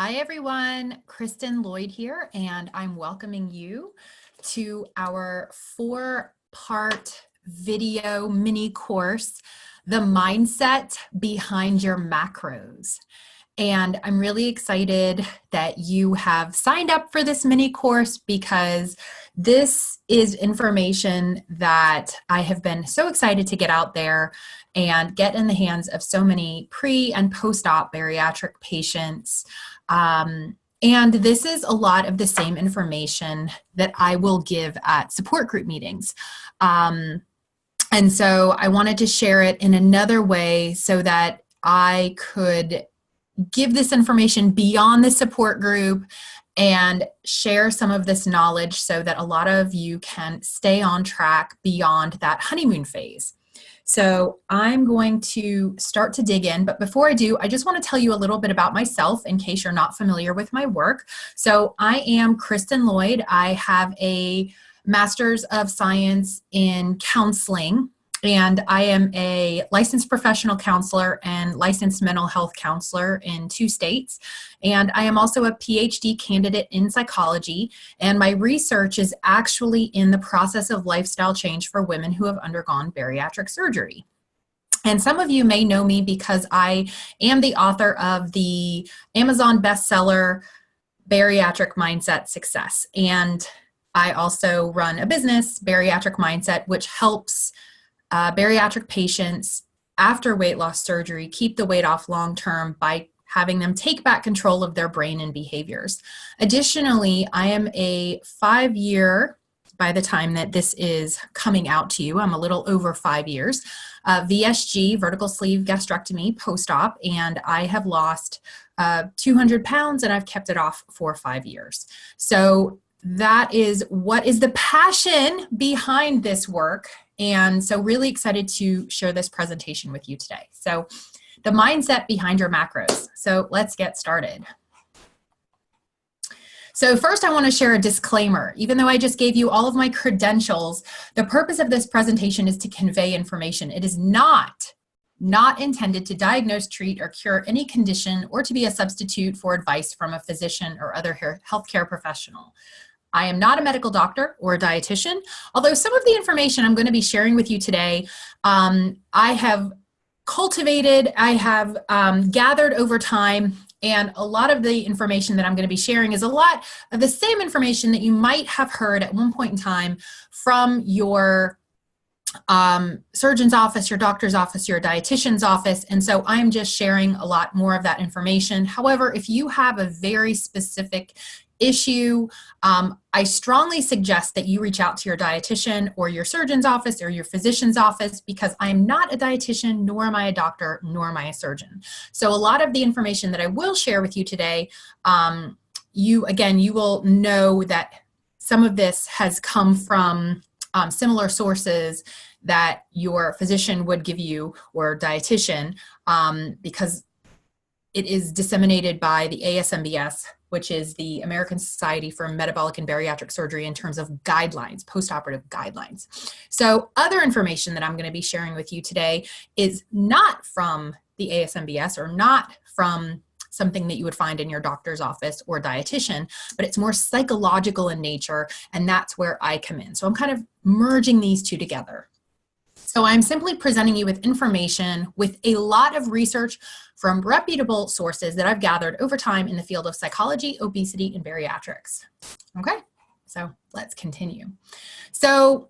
Hi everyone, Kristen Lloyd here, and I'm welcoming you to our 4-part video mini course, The Mindset Behind Your Macros. And I'm really excited that you have signed up for this mini course because this is information that I have been so excited to get out there and get in the hands of so many pre and post-op bariatric patients. And this is a lot of the same information that I will give at support group meetings. And so I wanted to share it in another way so that I could give this information beyond the support group and share some of this knowledge so that a lot of you can stay on track beyond that honeymoon phase. So I'm going to start to dig in, but before I do, I just want to tell you a little bit about myself in case you're not familiar with my work. So I am Kristen Lloyd. I have a Master's of Science in Counseling, and I am a licensed professional counselor and licensed mental health counselor in 2 states. And I am also a PhD candidate in psychology. And my research is actually in the process of lifestyle change for women who have undergone bariatric surgery. And some of you may know me because I am the author of the Amazon bestseller, Bariatric Mindset Success. And I also run a business, Bariatric Mindset, which helps bariatric patients after weight loss surgery keep the weight off long term by having them take back control of their brain and behaviors. Additionally, I am a 5-year, by the time that this is coming out to you, I'm a little over 5 years, VSG, vertical sleeve gastrectomy post-op, and I have lost 200 pounds and I've kept it off for 5 years. So that is what is the passion behind this work. And so really excited to share this presentation with you today. So the mindset behind your macros. So let's get started. So first I want to share a disclaimer. Even though I just gave you all of my credentials, the purpose of this presentation is to convey information. It is not intended to diagnose, treat, or cure any condition or to be a substitute for advice from a physician or other healthcare professional. I am not a medical doctor or a dietitian, although some of the information I'm going to be sharing with you today, I have cultivated, I have gathered over time, and a lot of the information that I'm going to be sharing is a lot of the same information that you might have heard at one point in time from your surgeon's office, your doctor's office, your dietitian's office. And so I'm just sharing a lot more of that information. However, if you have a very specific issue, I strongly suggest that you reach out to your dietitian or your surgeon's office or your physician's office, because I'm not a dietitian, nor am I a doctor, nor am I a surgeon. So a lot of the information that I will share with you today, you will know that some of this has come from similar sources that your physician would give you or dietitian, because it is disseminated by the ASMBS, which is the American Society for Metabolic and Bariatric Surgery, in terms of guidelines, postoperative guidelines. So other information that I'm going to be sharing with you today is not from the ASMBS or not from something that you would find in your doctor's office or dietitian, but it's more psychological in nature, and that's where I come in. So I'm kind of merging these two together. So I'm simply presenting you with information with a lot of research from reputable sources that I've gathered over time in the field of psychology, obesity, and bariatrics. Okay, so let's continue. So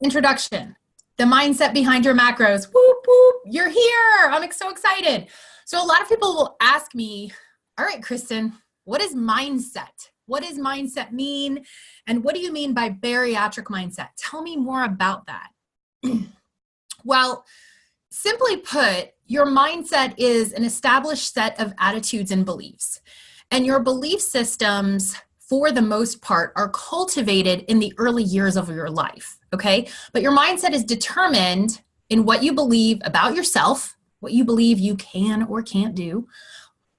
introduction, the mindset behind your macros. Whoop, whoop, you're here. I'm so excited. So a lot of people will ask me, all right, Kristen, what is mindset? What does mindset mean? And what do you mean by bariatric mindset? Tell me more about that. Well, simply put, your mindset is an established set of attitudes and beliefs. And your belief systems, for the most part, are cultivated in the early years of your life, okay? But your mindset is determined in what you believe about yourself, what you believe you can or can't do,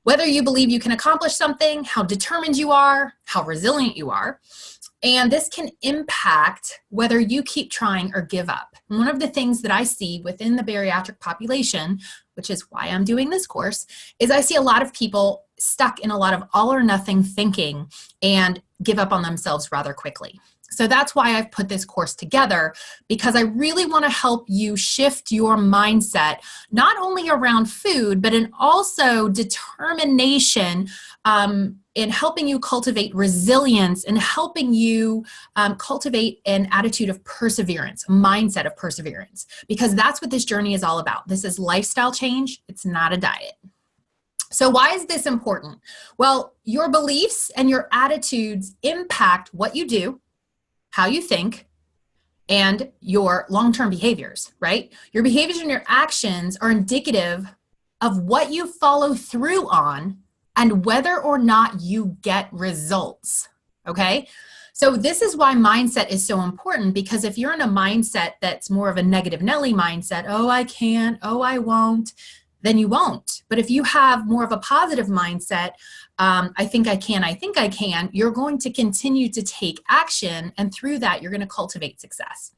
whether you believe you can accomplish something, how determined you are, how resilient you are. And this can impact whether you keep trying or give up. And one of the things that I see within the bariatric population, which is why I'm doing this course, is I see a lot of people stuck in a lot of all or nothing thinking and give up on themselves rather quickly. So that's why I've put this course together, because I really want to help you shift your mindset, not only around food, but in also determination, in helping you cultivate resilience and helping you cultivate an attitude of perseverance, a mindset of perseverance, because that's what this journey is all about. This is lifestyle change. It's not a diet. So why is this important? Well, your beliefs and your attitudes impact what you do, how you think, and your long-term behaviors, right? Your behaviors and your actions are indicative of what you follow through on and whether or not you get results, okay? So this is why mindset is so important, because if you're in a mindset that's more of a negative Nelly mindset, oh, I can't, oh, I won't, then you won't. But if you have more of a positive mindset, I think I can, you're going to continue to take action, and through that, you're going to cultivate success.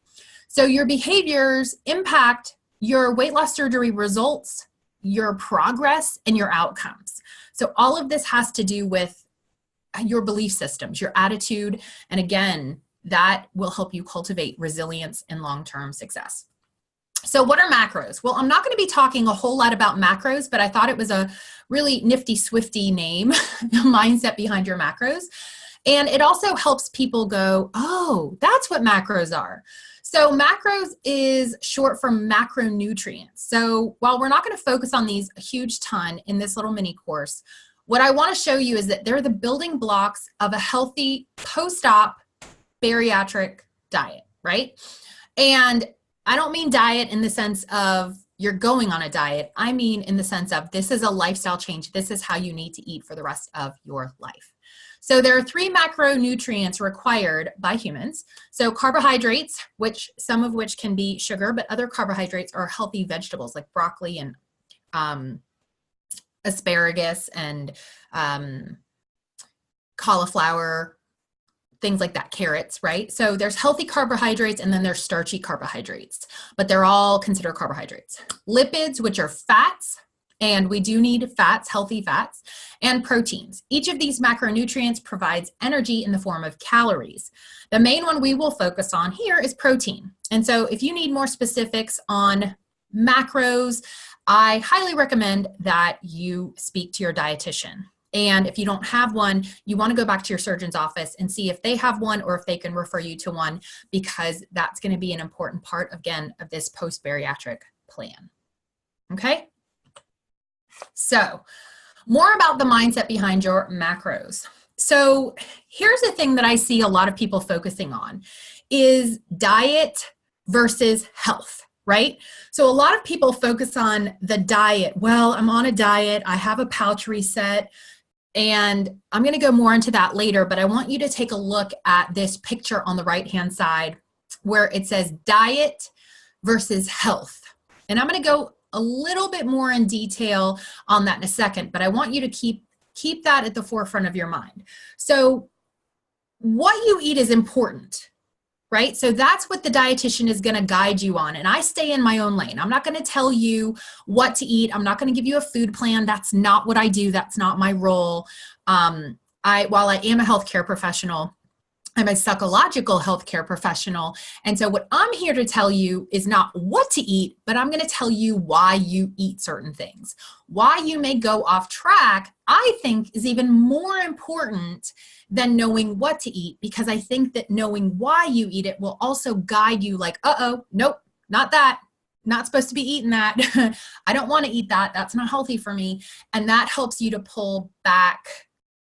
So your behaviors impact your weight loss surgery results, your progress, and your outcomes. So all of this has to do with your belief systems, your attitude, and again, that will help you cultivate resilience and long-term success. So what are macros? Well, I'm not going to be talking a whole lot about macros, but I thought it was a really nifty, swifty name, the mindset behind your macros. And it also helps people go, oh, that's what macros are. So macros is short for macronutrients. So while we're not going to focus on these a huge ton in this little mini course, what I want to show you is that they're the building blocks of a healthy post-op bariatric diet, right? And I don't mean diet in the sense of you're going on a diet. I mean in the sense of this is a lifestyle change. This is how you need to eat for the rest of your life. So there are 3 macronutrients required by humans. So carbohydrates, which some of which can be sugar, but other carbohydrates are healthy vegetables like broccoli and asparagus and cauliflower, things like that, carrots, right? So there's healthy carbohydrates and then there's starchy carbohydrates, but they're all considered carbohydrates. Lipids, which are fats, and we do need fats, healthy fats, and proteins. Each of these macronutrients provides energy in the form of calories. The main one we will focus on here is protein. And so if you need more specifics on macros, I highly recommend that you speak to your dietitian. And if you don't have one, you want to go back to your surgeon's office and see if they have one or if they can refer you to one, because that's going to be an important part, again, of this post-bariatric plan. Okay? So, more about the mindset behind your macros. So, here's the thing that I see a lot of people focusing on is diet versus health, right? So a lot of people focus on the diet. Well, I'm on a diet, I have a pouch reset, and I'm going to go more into that later, but I want you to take a look at this picture on the right-hand side where it says diet versus health. And I'm going to go a little bit more in detail on that in a second, but I want you to keep that at the forefront of your mind. So what you eat is important, right? So that's what the dietitian is going to guide you on. And I stay in my own lane. I'm not going to tell you what to eat. I'm not going to give you a food plan. That's not what I do. That's not my role. While I am a healthcare professional, I'm a psychological healthcare professional. And so what I'm here to tell you is not what to eat, but I'm going to tell you why you eat certain things. Why you may go off track, I think, is even more important than knowing what to eat, because I think that knowing why you eat it will also guide you like, uh-oh, nope, not that. Not supposed to be eating that. I don't want to eat that. That's not healthy for me. And that helps you to pull back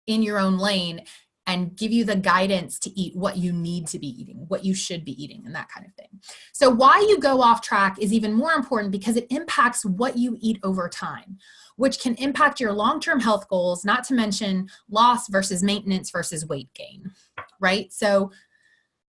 in your own lane and give you the guidance to eat what you need to be eating, what you should be eating, and that kind of thing. So why you go off track is even more important because it impacts what you eat over time, which can impact your long-term health goals, not to mention loss versus maintenance versus weight gain, right? So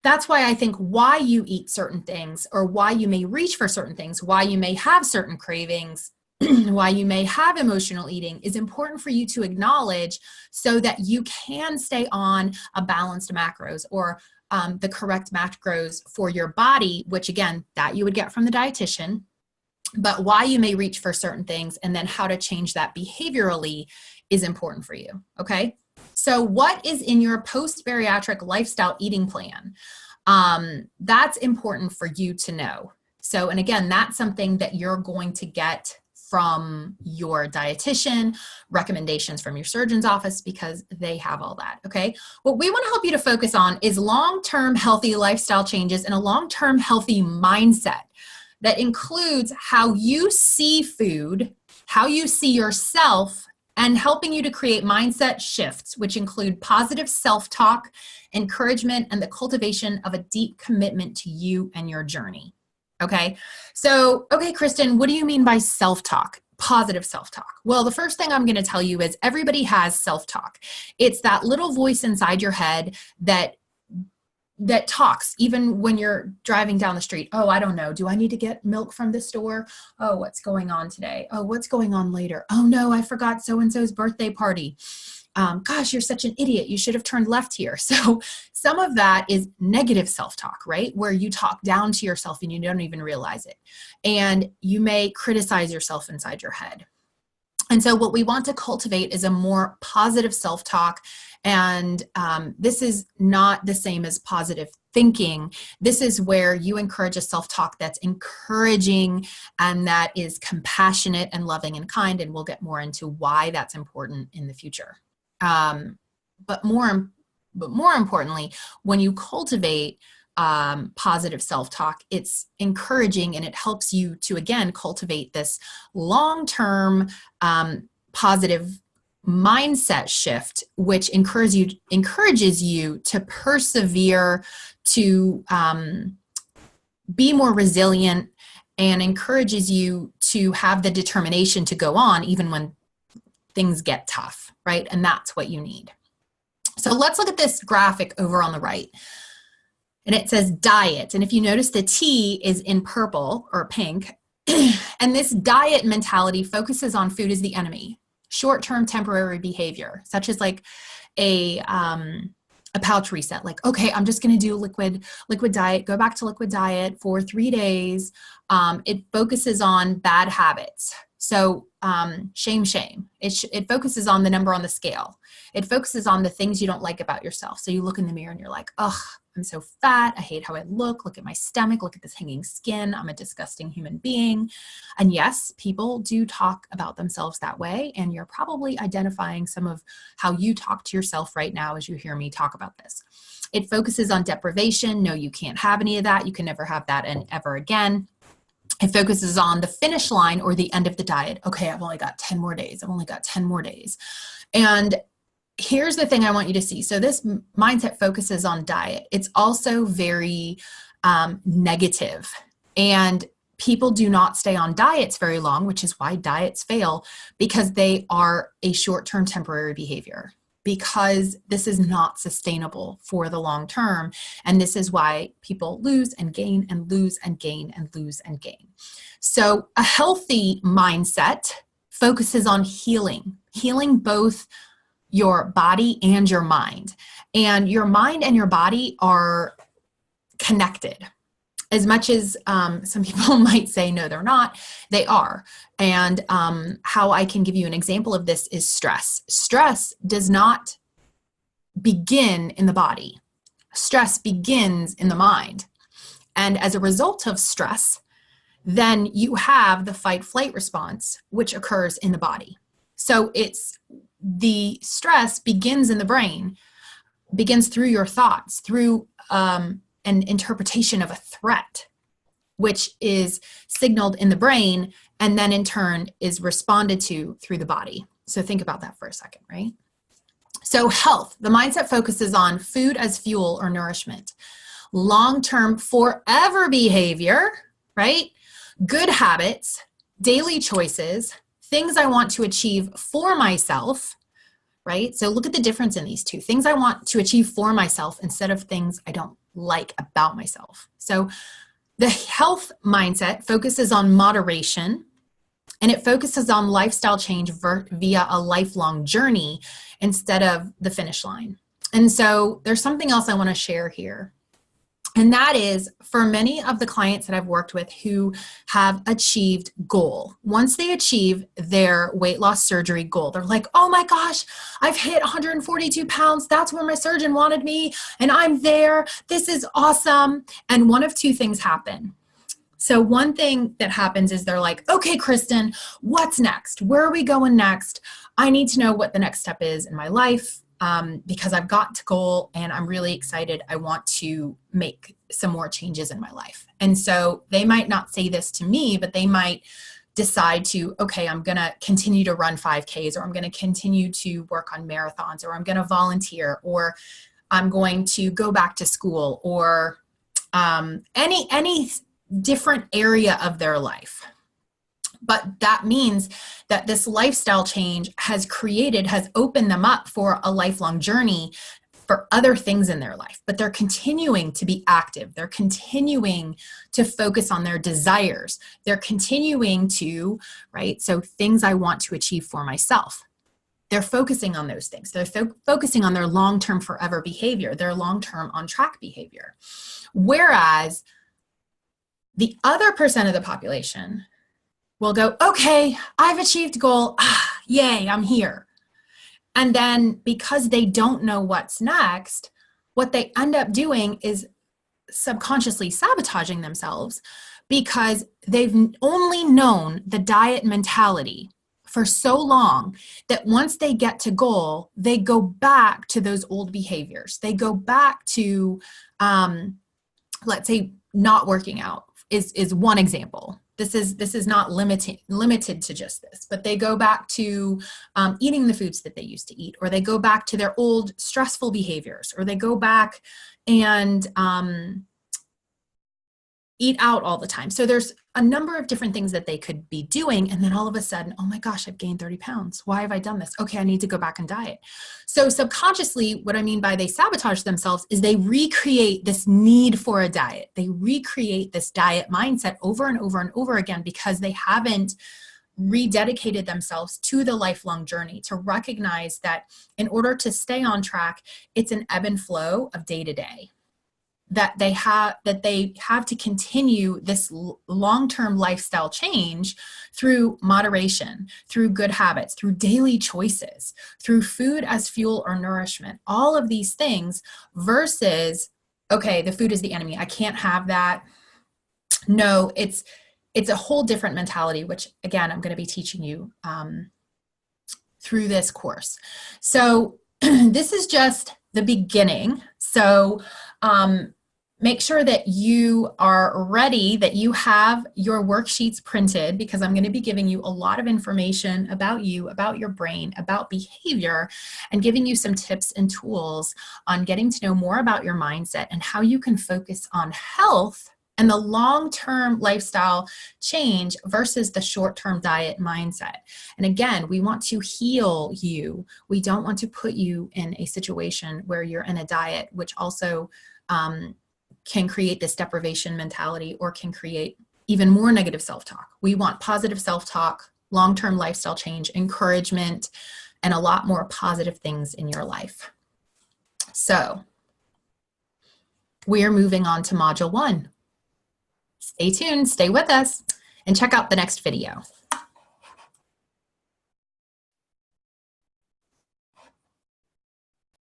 that's why I think why you eat certain things, or why you may reach for certain things, why you may have certain cravings, why you may have emotional eating is important for you to acknowledge so that you can stay on a balanced macros, or the correct macros for your body, which again, that you would get from the dietitian. but why you may reach for certain things and then how to change that behaviorally is important for you, okay? So what is in your post-bariatric lifestyle eating plan? That's important for you to know. So, and again, that's something that you're going to get from your dietitian, recommendations from your surgeon's office, because they have all that, okay? What we want to help you to focus on is long-term healthy lifestyle changes and a long-term healthy mindset that includes how you see food, how you see yourself, and helping you to create mindset shifts, which include positive self-talk, encouragement, and the cultivation of a deep commitment to you and your journey. Okay, so, okay, Kristen, what do you mean by self-talk? Positive self-talk. Well, the first thing I'm going to tell you is everybody has self-talk. It's that little voice inside your head that talks even when you're driving down the street. Oh, I don't know. Do I need to get milk from the store? Oh, what's going on today? Oh, what's going on later? Oh no, I forgot so-and-so's birthday party. Gosh, you're such an idiot. You should have turned left here. So some of that is negative self-talk, right? Where you talk down to yourself and you don't even realize it. And you may criticize yourself inside your head. And so what we want to cultivate is a more positive self-talk. And this is not the same as positive thinking. This is where you encourage a self-talk that's encouraging and that is compassionate and loving and kind. And we'll get more into why that's important in the future. But more importantly, when you cultivate positive self-talk, it's encouraging and it helps you to, again, cultivate this long-term positive mindset shift, which encourages you to persevere, to be more resilient, and encourages you to have the determination to go on even when things get tough, right? And that's what you need. So let's look at this graphic over on the right. And it says diet. And if you notice, the T is in purple or pink. And this diet mentality focuses on food as the enemy, short-term temporary behavior, such as like a pouch reset. Like, okay, I'm just going to do liquid diet, go back to liquid diet for 3 days. It focuses on bad habits. So shame. It focuses on the number on the scale. It focuses on the things you don't like about yourself. So you look in the mirror and you're like, ugh, I'm so fat. I hate how I look. Look at my stomach. Look at this hanging skin. I'm a disgusting human being. And yes, people do talk about themselves that way. And you're probably identifying some of how you talk to yourself right now as you hear me talk about this. It focuses on deprivation. No, you can't have any of that. You can never have that and ever again. It focuses on the finish line or the end of the diet. Okay, I've only got 10 more days. I've only got 10 more days. And here's the thing I want you to see. So this mindset focuses on diet. It's also very negative. And people do not stay on diets very long, which is why diets fail, because they are a short-term temporary behavior, because this is not sustainable for the long term. And this is why people lose and gain and lose and gain and lose and gain. So a healthy mindset focuses on healing both your body and your mind. And your mind and your body are connected. As much as some people might say, no, they're not, they are. And how I can give you an example of this is stress. Stress does not begin in the body. Stress begins in the mind. And as a result of stress, then you have the fight-flight response, which occurs in the body. So it's the stress begins in the brain, begins through your thoughts, through an interpretation of a threat, which is signaled in the brain and then in turn is responded to through the body. So think about that for a second, right? So health, the mindset focuses on food as fuel or nourishment, long-term forever behavior, right? Good habits, daily choices, things I want to achieve for myself, right? So look at the difference in these two. Things I want to achieve for myself instead of things I don't like about myself. So the health mindset focuses on moderation, and it focuses on lifestyle change via a lifelong journey instead of the finish line. And so there's something else I want to share here. And that is for many of the clients that I've worked with who have achieved goal. Once they achieve their weight loss surgery goal, they're like, oh my gosh, I've hit 142 pounds. That's where my surgeon wanted me. And I'm there. This is awesome. And one of two things happen. So one thing that happens is they're like, okay, Kristen, what's next? Where are we going next? I need to know what the next step is in my life. Because I've got to goal and I'm really excited. I want to make some more changes in my life. And so they might not say this to me, but they might decide to, okay, I'm going to continue to run 5Ks, or I'm going to continue to work on marathons, or I'm going to volunteer, or I'm going to go back to school, or any different area of their life. But that means that this lifestyle change has opened them up for a lifelong journey for other things in their life. But they're continuing to be active. They're continuing to focus on their desires. They're continuing to, right? So things I want to achieve for myself. They're focusing on those things. They're focusing on their long-term forever behavior, their long-term on-track behavior. Whereas the other percent of the population will go, okay, I've achieved goal. Yay, I'm here. And then because they don't know what's next, what they end up doing is subconsciously sabotaging themselves because they've only known the diet mentality for so long that once they get to goal, they go back to those old behaviors. They go back to, let's say, not working out is one example. This is not limited to just this, but they go back to eating the foods that they used to eat, or they go back to their old stressful behaviors, or they go back and eat out all the time. So there's a number of different things that they could be doing. And then all of a sudden, oh my gosh, I've gained 30 pounds. Why have I done this? Okay, I need to go back and diet. So subconsciously, what I mean by they sabotage themselves is they recreate this need for a diet. They recreate this diet mindset over and over and over again because they haven't rededicated themselves to the lifelong journey to recognize that in order to stay on track, it's an ebb and flow of day to day. That they have to continue this long-term lifestyle change through moderation, through good habits, through daily choices, through food as fuel or nourishment, all of these things versus, okay, the food is the enemy. I can't have that. No, it's a whole different mentality, which again, I'm going to be teaching you through this course. So this is just the beginning. So make sure that you are ready, that you have your worksheets printed, because I'm going to be giving you a lot of information about you, about your brain, about behavior, and giving you some tips and tools on getting to know more about your mindset and how you can focus on health and the long-term lifestyle change versus the short-term diet mindset. And again, we want to heal you. We don't want to put you in a situation where you're in a diet, which also can create this deprivation mentality or can create even more negative self-talk. We want positive self-talk, long-term lifestyle change, encouragement, and a lot more positive things in your life. So we are moving on to Module 1. Stay tuned, stay with us, and check out the next video.